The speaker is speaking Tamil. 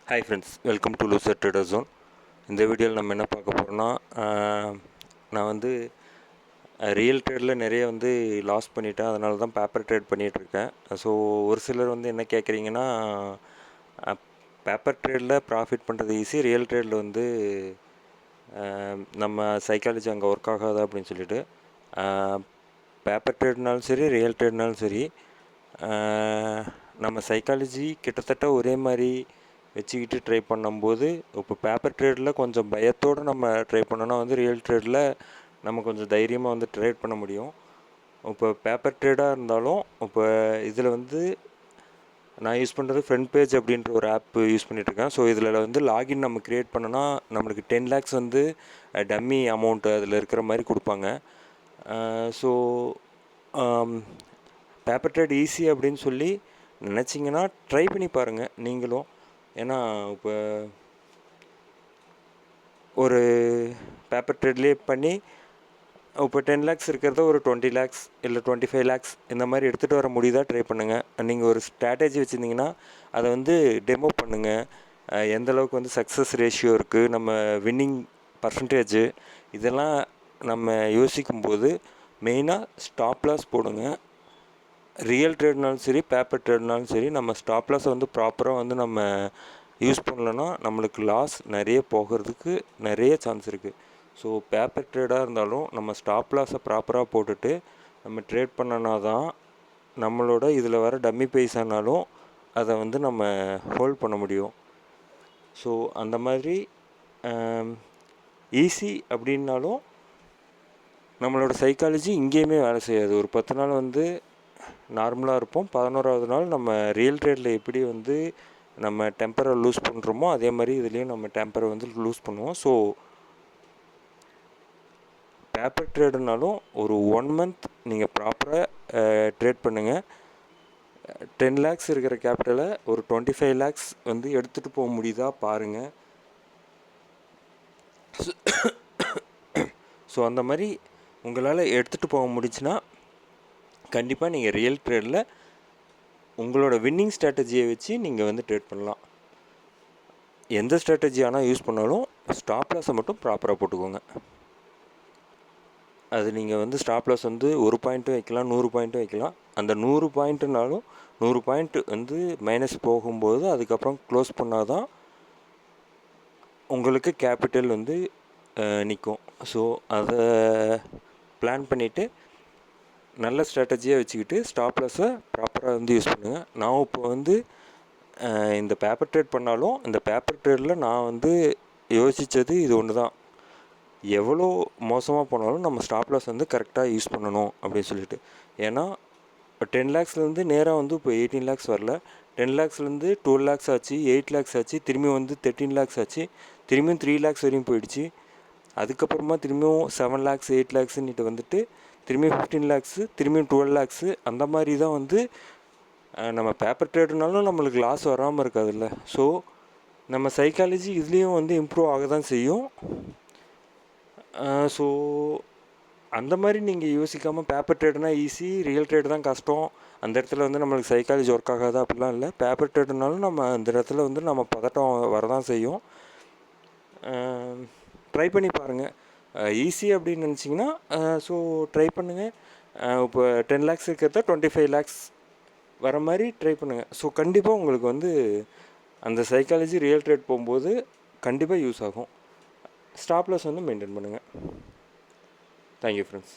Hi friends, welcome to loser trader zone. இந்த வீடியோவில் நம்ம என்ன பார்க்க போகிறோம்னா, நான் வந்து ரியல் ட்ரேடில் நிறைய லாஸ் பண்ணிட்டேன். அதனால தான் பேப்பர் ட்ரேட் பண்ணிகிட்ருக்கேன். ஸோ ஒரு சிலர் என்ன கேட்குறீங்கன்னா, பேப்பர் ட்ரேடில் ப்ராஃபிட் பண்ணுறது ஈஸி, ரியல் ட்ரேடில் நம்ம சைக்காலஜி அங்கே ஒர்க் ஆகாது அப்படின்னு சொல்லிட்டு. பேப்பர் ட்ரேட்னாலும் சரி, ரியல் ட்ரேட்னாலும் சரி, நம்ம சைக்காலஜி கிட்டத்தட்ட ஒரே மாதிரி வச்சுக்கிட்டு ட்ரை பண்ணும்போது, இப்போ பேப்பர் ட்ரேடில் கொஞ்சம் பயத்தோடு நம்ம ட்ரை பண்ணோன்னா ரியல் ட்ரேடில் நம்ம கொஞ்சம் தைரியமாக ட்ரேட் பண்ண முடியும். இப்போ பேப்பர் ட்ரேடாக இருந்தாலும் இப்போ இதில் நான் யூஸ் பண்ணுறது ஃப்ரண்ட் பேஜ் அப்படின்ற ஒரு ஆப் யூஸ் பண்ணிகிட்ருக்கேன். ஸோ இதில் லாகின் நம்ம க்ரியேட் பண்ணோன்னா நம்மளுக்கு 10 lakhs டம்மி அமௌண்ட்டு அதில் இருக்கிற மாதிரி கொடுப்பாங்க. ஸோ பேப்பர் ட்ரேட் ஈஸி அப்படின்னு சொல்லி நினச்சிங்கன்னா ட்ரை பண்ணி பாருங்கள் நீங்களும். ஏன்னா இப்போ ஒரு பேப்பர் ட்ரேட்லேயே பண்ணி இப்போ 10 lakhs இருக்கிறத ஒரு 20 lakhs இல்லை 25 lakhs இந்த மாதிரி எடுத்துகிட்டு வர முடியுதா ட்ரை பண்ணுங்கள். நீங்கள் ஒரு ஸ்ட்ராட்டஜி வச்சுருந்தீங்கன்னா அதை டெமோ பண்ணுங்கள். எந்தளவுக்கு சக்ஸஸ் ரேஷியோ இருக்குது, நம்ம வின்னிங் பர்சன்டேஜு, இதெல்லாம் நம்ம யோசிக்கும்போது மெயினாக ஸ்டாப் லாஸ் போடுங்க. ரியல் ட்ரேட்னாலும் சரி, பேப்பர் ட்ரேட்னாலும் சரி, நம்ம ஸ்டாப் லாஸை ப்ராப்பராக நம்ம யூஸ் பண்ணலன்னா நம்மளுக்கு லாஸ் நிறைய போகிறதுக்கு நிறைய சான்ஸ் இருக்குது. ஸோ பேப்பர் ட்ரேடாக இருந்தாலும் நம்ம ஸ்டாப் லாஸை ப்ராப்பராக போட்டுட்டு நம்ம ட்ரேட் பண்ணனா தான் நம்மளோட இதில் வர டம்மி பைசானாலும் அதை நம்ம ஹோல்ட் பண்ண முடியும். ஸோ அந்த மாதிரி ஈஸி அப்படின்னாலும் நம்மளோட சைக்காலஜி இங்கேயுமே வேலை செய்யாது. ஒரு 10 நாள் நார்மலாக இருப்போம். 11ஆவது நாள் நம்ம ரியல் ட்ரேடில் எப்படி நம்ம டெம்பரை லூஸ் பண்ணுறோமோ அதே மாதிரி இதுலேயும் நம்ம டெம்பரை லூஸ் பண்ணுவோம். ஸோ பேப்பர் ட்ரேடுனாலும் ஒரு 1 month நீங்கள் ப்ராப்பராக ட்ரேட் பண்ணுங்கள். 10 lakhs இருக்கிற கேபிட்டலை ஒரு 25 lakhs எடுத்துகிட்டு போக முடியுதா பாருங்கள். ஸோ அந்த மாதிரி உங்களால் எடுத்துகிட்டு போக முடிச்சுன்னா கண்டிப்பாக நீங்கள் ரியல் ட்ரேடில் உங்களோட வின்னிங் ஸ்ட்ராட்டஜியை வச்சு நீங்கள் ட்ரேட் பண்ணலாம். எந்த ஸ்ட்ராட்டஜி ஆனால் யூஸ் பண்ணாலும் ஸ்டாப் லாஸை மட்டும் ப்ராப்பராக போட்டுக்கோங்க. அது நீங்கள் ஸ்டாப் லாஸ் 1 பாயிண்ட்டும் வைக்கலாம், 100 பாயிண்ட்டும் வைக்கலாம். அந்த 100 பாயிண்ட்டுனாலும் 100 பாயிண்ட் மைனஸ் போகும்போது அதுக்கப்புறம் க்ளோஸ் பண்ணால் தான் உங்களுக்கு கேபிட்டல் நிற்கும். ஸோ அதை பிளான் பண்ணிவிட்டு நல்ல ஸ்ட்ராட்டஜியாக வச்சுக்கிட்டு ஸ்டாப் லாஸை ப்ராப்பராக யூஸ் பண்ணுங்கள். நான் இப்போ இந்த பேப்பர் ட்ரேட் பண்ணாலும் இந்த பேப்பர் ட்ரேடில் நான் யோசித்தது இது ஒன்று தான். எவ்வளோ மோசமாக போனாலும் நம்ம ஸ்டாப் லாஸ் கரெக்டாக யூஸ் பண்ணணும் அப்படின்னு சொல்லிட்டு. ஏன்னா 10 lakhsலேருந்து நேராக இப்போ 18 lakhs வரல. 10 lakhsலேருந்து 12 lakhs ஆச்சு, 8 lakhs ஆச்சு, திரும்பி 13 lakhs ஆச்சு, திரும்பியும் 3 lakhs வரையும் போயிடுச்சு. அதுக்கப்புறமா திரும்பியும் 7 lakhs 8 lakhsன்னுட்டு திரும்பியும் 15 lakhs, திரும்பியும் 12 lakhs. அந்த மாதிரி தான் நம்ம பேப்பர் ட்ரேடுனாலும் நம்மளுக்கு லாஸ் வராமல் இருக்காதுல்ல. ஸோ நம்ம சைக்காலஜி இதுலேயும் இம்ப்ரூவ் ஆக தான் செய்யும். ஸோ அந்த மாதிரி நீங்கள் யோசிக்காமல் பேப்பர் ட்ரேடுனால் ஈஸி, ரியல் ட்ரேடு தான் கஷ்டம், அந்த இடத்துல நம்மளுக்கு சைக்காலஜி ஒர்க் ஆகாது அப்படிலாம் இல்லை. பேப்பர் ட்ரேடுனாலும் நம்ம அந்த இடத்துல நம்ம பதட்டம் வரதான் செய்யும். ட்ரை பண்ணி பாருங்கள். ஈஸி அப்படின்னு நினச்சிங்கன்னா ஸோ ட்ரை பண்ணுங்கள். இப்போ 10 lakhs இருக்கிறத 25 lakhs வர மாதிரி ட்ரை பண்ணுங்கள். ஸோ கண்டிப்பாக உங்களுக்கு அந்த சைக்காலஜி ரியல் ட்ரேட் போகும்போது கண்டிப்பாக யூஸ் ஆகும். ஸ்டாப் லாஸ் மெயின்டைன் பண்ணுங்கள். Thank you friends.